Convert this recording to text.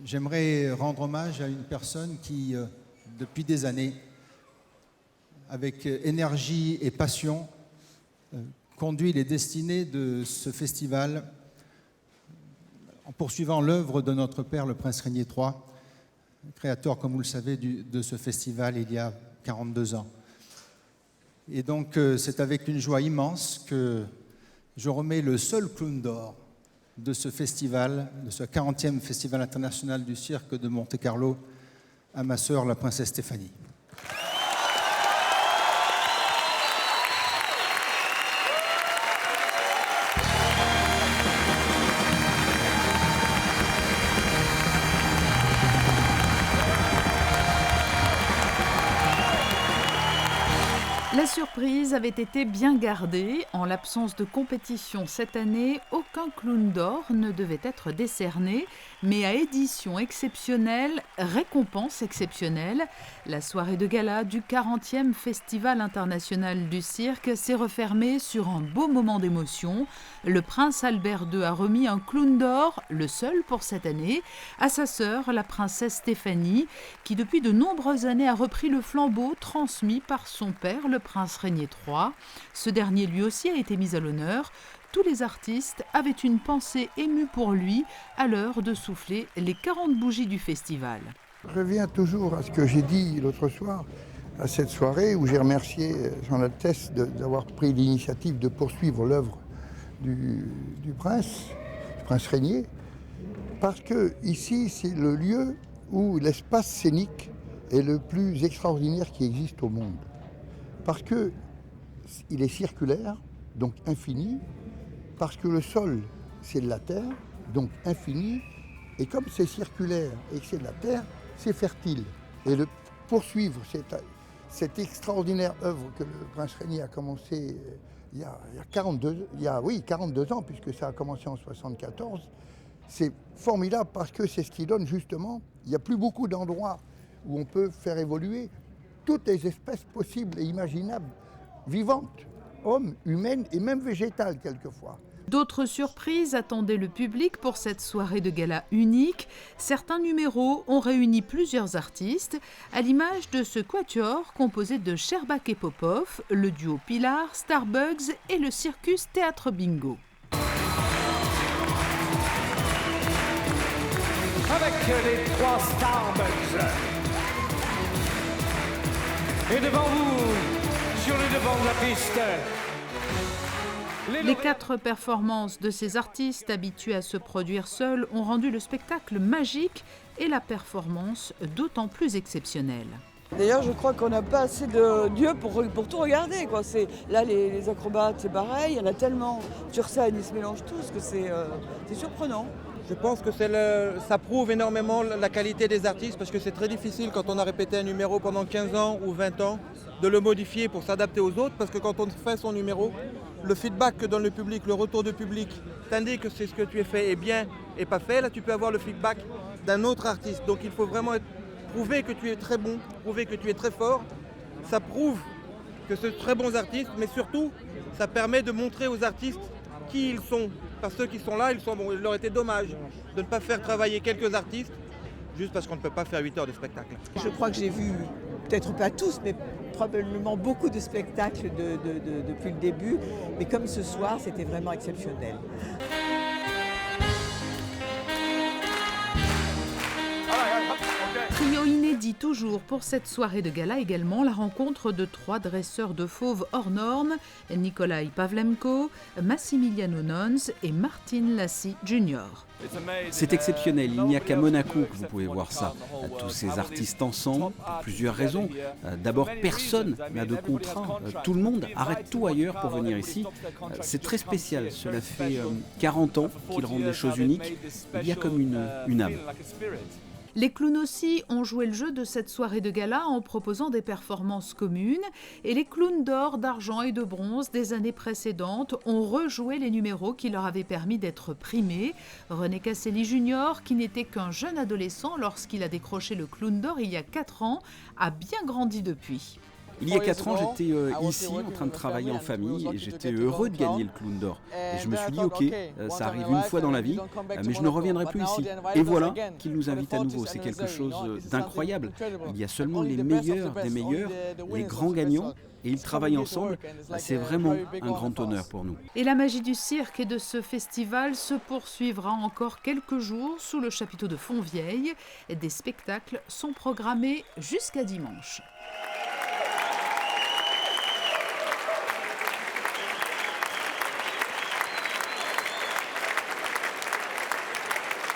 J'aimerais rendre hommage à une personne qui, depuis des années, avec énergie et passion, conduit les destinées de ce festival en poursuivant l'œuvre de notre père, le prince Régnier III, créateur, comme vous le savez, de ce festival il y a 42 ans. Et donc, c'est avec une joie immense que je remets le seul clown d'or de ce festival, de ce 40e Festival international du cirque de Monte-Carlo, à ma sœur, la princesse Stéphanie. La surprise avait été bien gardée. En l'absence de compétition cette année, aucun clown d'or ne devait être décerné, mais à édition exceptionnelle, récompense exceptionnelle. La soirée de gala du 40e Festival international du cirque s'est refermée sur un beau moment d'émotion. Le prince Albert II a remis un clown d'or, le seul pour cette année, à sa sœur, la princesse Stéphanie, qui depuis de nombreuses années a repris le flambeau transmis par son père, le prince Régnier III. Ce dernier lui aussi a été mis à l'honneur. Tous les artistes avaient une pensée émue pour lui à l'heure de souffler les 40 bougies du festival. Je reviens toujours à ce que j'ai dit l'autre soir, à cette soirée où j'ai remercié Son Altesse d'avoir pris l'initiative de poursuivre l'œuvre du prince Régnier, parce que ici c'est le lieu où l'espace scénique est le plus extraordinaire qui existe au monde. Parce qu'il est circulaire, donc infini, parce que le sol, c'est de la terre, donc infini, et comme c'est circulaire et que c'est de la terre, c'est fertile. Et de poursuivre cette extraordinaire œuvre que le prince Régnier a commencé il y a 42 ans, puisque ça a commencé en 1974, c'est formidable parce que c'est ce qui donne justement, il n'y a plus beaucoup d'endroits où on peut faire évoluer toutes les espèces possibles et imaginables, vivantes, hommes, humaines et même végétales quelquefois. D'autres surprises attendaient le public pour cette soirée de gala unique. Certains numéros ont réuni plusieurs artistes, à l'image de ce quatuor composé de Sherbak et Popov, le duo Pilar, Starbugs et le circus Théâtre Bingo. Avec les 3 Starbugs. Et devant vous, sur le devant de la piste, les 4 performances de ces artistes habitués à se produire seuls ont rendu le spectacle magique et la performance d'autant plus exceptionnelle. D'ailleurs, je crois qu'on n'a pas assez de dieux pour tout regarder, quoi. Là, les acrobates, c'est pareil, il y en a tellement sur scène, ils se mélangent tous que c'est surprenant. Je pense que ça prouve énormément la qualité des artistes parce que c'est très difficile quand on a répété un numéro pendant 15 ans ou 20 ans de le modifier pour s'adapter aux autres parce que quand on fait son numéro, le feedback que donne le public, le retour du public t'indique que c'est ce que tu as fait est bien et pas fait. Là, tu peux avoir le feedback d'un autre artiste. Donc il faut vraiment prouver que tu es très bon, prouver que tu es très fort. Ça prouve que c'est de très bons artistes, mais surtout, ça permet de montrer aux artistes qui ils sont. Parce que ceux qui sont là, ils sont bons. Il leur était dommage de ne pas faire travailler quelques artistes juste parce qu'on ne peut pas faire 8 heures de spectacle. Je crois que j'ai vu, peut-être pas tous, mais probablement beaucoup de spectacles depuis le début. Mais comme ce soir, c'était vraiment exceptionnel. Trio inédit toujours pour cette soirée de gala également, la rencontre de 3 dresseurs de fauves hors normes, Nikolai Pavlenko, Massimiliano Nons et Martin Lassie Jr. C'est exceptionnel, il n'y a qu'à Monaco que vous pouvez voir ça. Tous ces artistes ensemble, pour plusieurs raisons. D'abord, personne n'a de contrat, tout le monde arrête tout ailleurs pour venir ici. C'est très spécial, cela fait 40 ans qu'ils rendent les choses uniques. Il y a comme une âme. Les clowns aussi ont joué le jeu de cette soirée de gala en proposant des performances communes et les clowns d'or, d'argent et de bronze des années précédentes ont rejoué les numéros qui leur avaient permis d'être primés. René Casselli Jr., qui n'était qu'un jeune adolescent lorsqu'il a décroché le clown d'or il y a 4 ans, a bien grandi depuis. Il y a 4 ans, j'étais ici en train de travailler en famille et j'étais heureux de gagner le Clown d'Or. Et je me suis dit, ok, ça arrive une fois dans la vie, mais je ne reviendrai plus ici. Et voilà qu'il nous invite à nouveau. C'est quelque chose d'incroyable. Il y a seulement les meilleurs des meilleurs, les grands gagnants, et ils travaillent ensemble. C'est vraiment un grand honneur pour nous. Et la magie du cirque et de ce festival se poursuivra encore quelques jours sous le chapiteau de Fontvieille. Des spectacles sont programmés jusqu'à dimanche.